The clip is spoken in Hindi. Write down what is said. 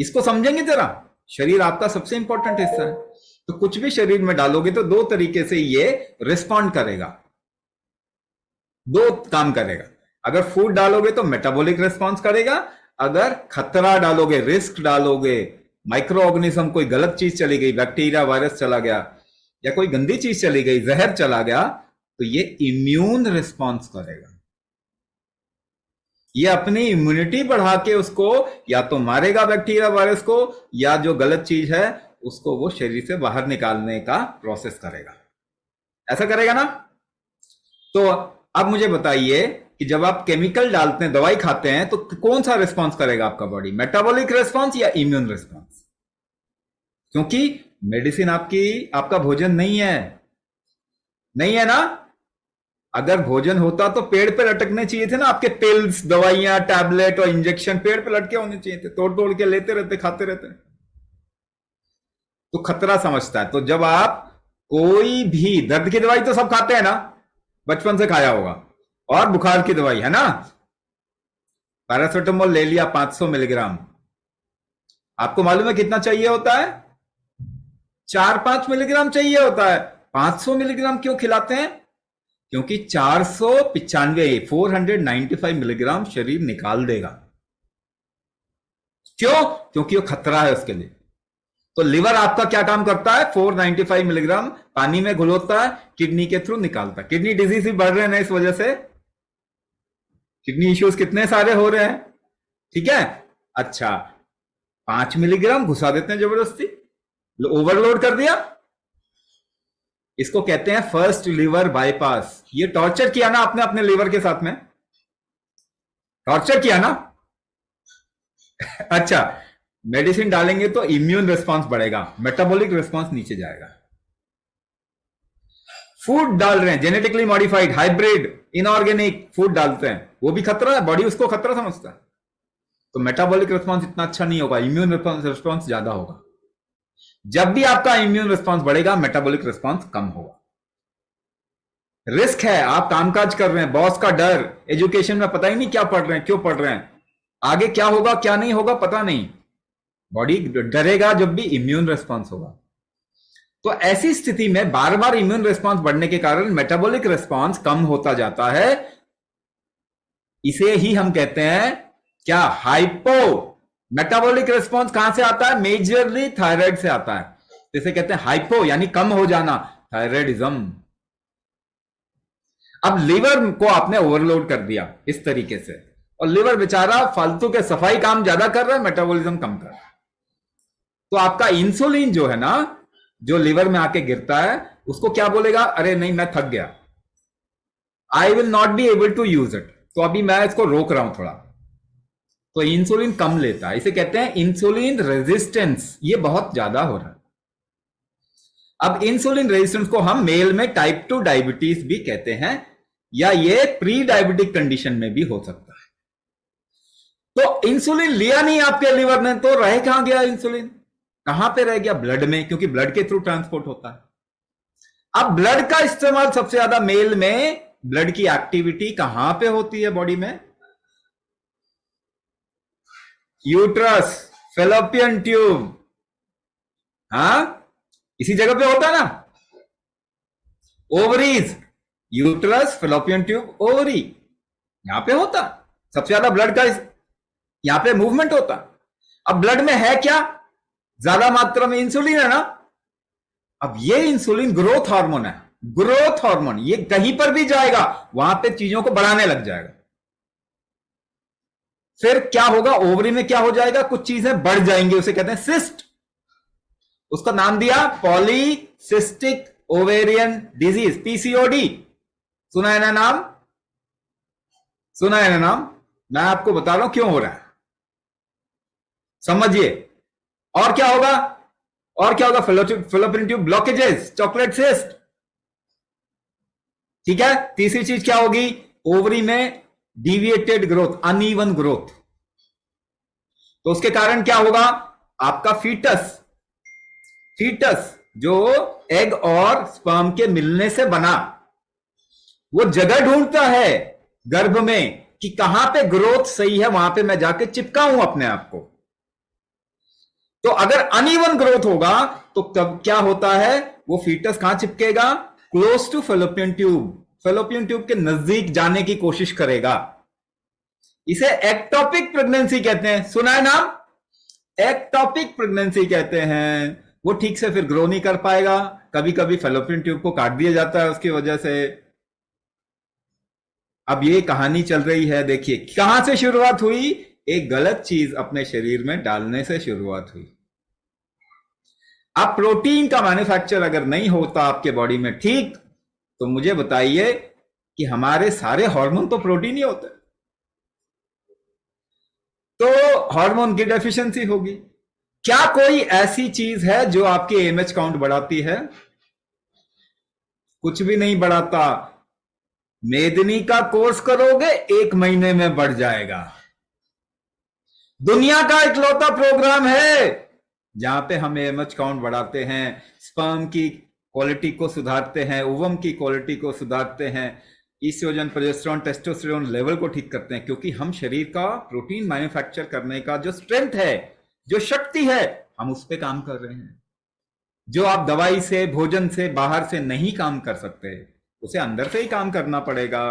इसको समझेंगे जरा। शरीर आपका सबसे इंपॉर्टेंट हिस्सा है, तो कुछ भी शरीर में डालोगे तो दो तरीके से ये रिस्पॉन्ड करेगा, दो काम करेगा। अगर फूड डालोगे तो मेटाबॉलिक रिस्पॉन्स करेगा, अगर खतरा डालोगे, रिस्क डालोगे, माइक्रो ऑर्गेनिज्म कोई गलत चीज चली गई, बैक्टीरिया वायरस चला गया या कोई गंदी चीज चली गई, जहर चला गया, तो ये इम्यून रिस्पॉन्स करेगा। ये अपनी इम्यूनिटी बढ़ा के उसको या तो मारेगा बैक्टीरिया वायरस को, या जो गलत चीज है उसको वो शरीर से बाहर निकालने का प्रोसेस करेगा। ऐसा करेगा ना? तो अब मुझे बताइए कि जब आप केमिकल डालते हैं, दवाई खाते हैं, तो कौन सा रिस्पॉन्स करेगा आपका बॉडी, मेटाबॉलिक रिस्पॉन्स या इम्यून रिस्पॉन्स? क्योंकि मेडिसिन आपका भोजन नहीं है, नहीं है ना। अगर भोजन होता तो पेड़ पे लटकने चाहिए थे ना, आपके पिल्स, दवाइयां, टैबलेट और इंजेक्शन पेड़ पे लटके होने चाहिए थे, तोड़ तोड़ के लेते रहते, खाते रहते। तो खतरा समझता है। तो जब आप कोई भी दर्द की दवाई तो सब खाते हैं ना, बचपन से खाया होगा, और बुखार की दवाई है ना, पैरासिटामोल ले लिया 500 मिलीग्राम, आपको मालूम है कितना चाहिए होता है? 4-5 मिलीग्राम चाहिए होता है। 500 मिलीग्राम क्यों खिलाते हैं? क्योंकि 495 मिलीग्राम शरीर निकाल देगा। क्यों? क्योंकि वो खतरा है उसके लिए। तो लिवर आपका क्या काम करता है? 495 मिलीग्राम पानी में घुलोता है, किडनी के थ्रू निकालता है। किडनी डिजीज भी बढ़ रहे हैं ना इस वजह से, किडनी इश्यूज कितने सारे हो रहे हैं, ठीक है। अच्छा, 5 मिलीग्राम घुसा देते हैं जबरदस्ती, ओवरलोड कर दिया। इसको कहते हैं फर्स्ट लिवर बाईपास। ये टॉर्चर किया ना आपने अपने लिवर के साथ में, टॉर्चर किया ना। अच्छा, मेडिसिन डालेंगे तो इम्यून रिस्पांस बढ़ेगा, मेटाबॉलिक रिस्पांस नीचे जाएगा। फूड डाल रहे हैं, genetically modified, hybrid, inorganic food डालते हैं, वो भी खतरा है, बॉडी उसको खतरा समझता है। तो मेटाबॉलिक रिस्पांस इतना अच्छा नहीं होगा, इम्यून रिस्पांस ज्यादा होगा। जब भी आपका इम्यून रिस्पांस बढ़ेगा, मेटाबॉलिक रिस्पांस कम होगा। रिस्क है, आप कामकाज कर रहे हैं, बॉस का डर, एजुकेशन में पता ही नहीं क्या पढ़ रहे हैं, क्यों पढ़ रहे हैं, आगे क्या होगा क्या नहीं होगा पता नहीं, बॉडी डरेगा जब भी इम्यून रिस्पांस होगा। तो ऐसी स्थिति में बार बार इम्यून रिस्पांस बढ़ने के कारण मेटाबॉलिक रिस्पांस कम होता जाता है। इसे ही हम कहते हैं क्या? हाइपो। मेटाबॉलिक रिस्पांस कहां से आता है? मेजरली थायराइड से आता है। इसे कहते हैं हाइपो, यानी कम हो जाना, थायराइडिज्म। अब लिवर को आपने ओवरलोड कर दिया इस तरीके से, और लिवर बेचारा फालतू के सफाई काम ज्यादा कर रहा है, मेटाबॉलिज्म कम कर रहा है। तो आपका इंसुलिन जो है ना, जो लिवर में आके गिरता है, उसको क्या बोलेगा? अरे नहीं, मैं थक गया, I will not be able to use it, तो अभी मैं इसको रोक रहा हूं थोड़ा। तो इंसुलिन कम लेता है, इसे कहते हैं इंसुलिन रेजिस्टेंस। ये बहुत ज्यादा हो रहा है। अब इंसुलिन रेजिस्टेंस को हम मेल में टाइप 2 डायबिटीज भी कहते हैं, या ये प्री डायबिटिक कंडीशन में भी हो सकता है। तो इंसुलिन लिया नहीं आपके लिवर ने, तो रह कहां गया इंसुलिन? कहां पे रह गया? ब्लड में, क्योंकि ब्लड के थ्रू ट्रांसपोर्ट होता है। अब ब्लड का इस्तेमाल सबसे ज्यादा मेल में, ब्लड की एक्टिविटी कहां पे होती है बॉडी में? यूट्रस, फेलोपियन ट्यूब, हाँ, इसी जगह पे होता है ना। Ovaries, uterus, fallopian tube, ovary, यहां पे होता सबसे ज्यादा ब्लड का, यहां पे मूवमेंट होता। अब ब्लड में है क्या? ज्यादा मात्रा में इंसुलिन है ना। अब ये इंसुलिन ग्रोथ हार्मोन है, ग्रोथ हार्मोन, ये कहीं पर भी जाएगा वहां पे चीजों को बढ़ाने लग जाएगा। फिर क्या होगा? ओवरी में क्या हो जाएगा? कुछ चीजें बढ़ जाएंगी, उसे कहते हैं सिस्ट। उसका नाम दिया पॉलीसिस्टिक ओवेरियन डिजीज, पीसीओडी। सुना है ना नाम? सुना है ना नाम? मैं आपको बता रहा हूं क्यों हो रहा है, समझिए। और क्या होगा? और क्या होगा? Fallopian tube blockages, chocolate cyst, ठीक है। तीसरी चीज क्या होगी? ओवरी में डिविएटेड ग्रोथ, अनइवन ग्रोथ। तो उसके कारण क्या होगा? आपका फीटस जो एग और स्पर्म के मिलने से बना, वो जगह ढूंढता है गर्भ में कि कहां पे ग्रोथ सही है, वहां पे मैं जाके चिपकाऊं अपने आप को। तो अगर अनइवन ग्रोथ होगा तो तब क्या होता है, वो फीटस कहां चिपकेगा, close to fallopian tube, fallopian tube के नजदीक जाने की कोशिश करेगा। इसे एक्टोपिक प्रेगनेंसी कहते हैं, सुना है नाम, एक्टोपिक प्रेगनेंसी कहते हैं। वो ठीक से फिर ग्रो नहीं कर पाएगा, कभी कभी फेलोपियन ट्यूब को काट दिया जाता है उसकी वजह से। अब ये कहानी चल रही है, देखिए कहां से शुरुआत हुई, एक गलत चीज अपने शरीर में डालने से शुरुआत हुई। अब प्रोटीन का मैन्युफैक्चर अगर नहीं होता आपके बॉडी में ठीक, तो मुझे बताइए कि हमारे सारे हार्मोन तो प्रोटीन ही होते, तो हार्मोन की डेफिशिएंसी होगी। क्या कोई ऐसी चीज है जो आपके एमएच काउंट बढ़ाती है? कुछ भी नहीं बढ़ाता। मेदिनी का कोर्स करोगे 1 महीने में बढ़ जाएगा। दुनिया का इकलौता प्रोग्राम है जहां पे हम एमएच काउंट बढ़ाते हैं, स्पर्म की क्वालिटी को सुधारते हैं, ओवम की क्वालिटी को सुधारते हैं, ईस्ट्रोजन, प्रोजेस्टेरोन, टेस्टोस्टेरोन लेवल को ठीक करते हैं, क्योंकि हम शरीर का प्रोटीन मैन्युफैक्चर करने का जो स्ट्रेंथ है, जो शक्ति है, हम उस पर काम कर रहे हैं। जो आप दवाई से, भोजन से, बाहर से नहीं काम कर सकते, उसे अंदर से ही काम करना पड़ेगा।